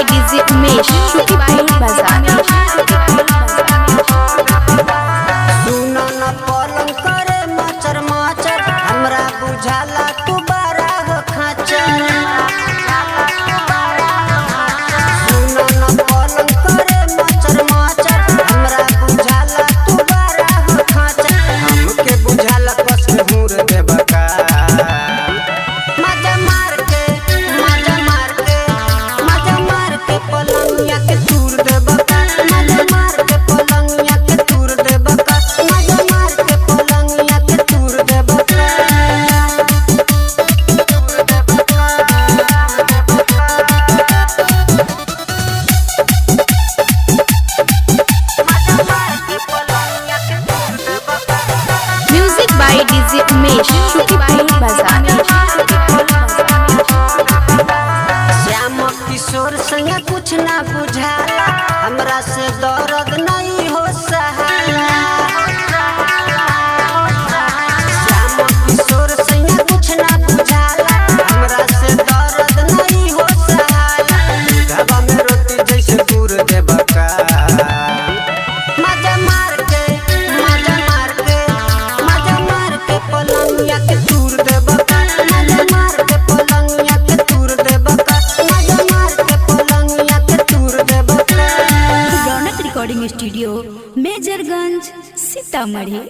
DJ Umesh Shukipur बाजार। सुनो न पलंग करे मचर मचर, हमरा बुझाला तू बड़ा हो खाचर। सुनो न पलंग करे मचर मचर, हमरा बुझाला तू बड़ा हो खाचर। हमके बुझाला कस हुर देबका, मजा मार के पलंगिया के तूर देबका, मजा मार के पलंगिया के तूर देबका, मजा मार के पलंगिया के तूर देबका। Music by DJ Umesh Shukipur बाजार। श्याम किशोर संग कुछ ना बुझाला, हमरा से दर्द नहीं हो सहाला। श्याम किशोर संग कुछ ना बुझाला, हमरा से दर्द नहीं हो सहाला। दूधवा में रोटी जैसे दूर देबका, मजा मार के पलंगिया के तूर देबका, मजा मार के पलंगिया के तूर देबका, मजा मार के पलंगिया के तूर देबका। रौनक रिकॉर्डिंग स्टूडियो मेजरगंज सीतामढ़ी।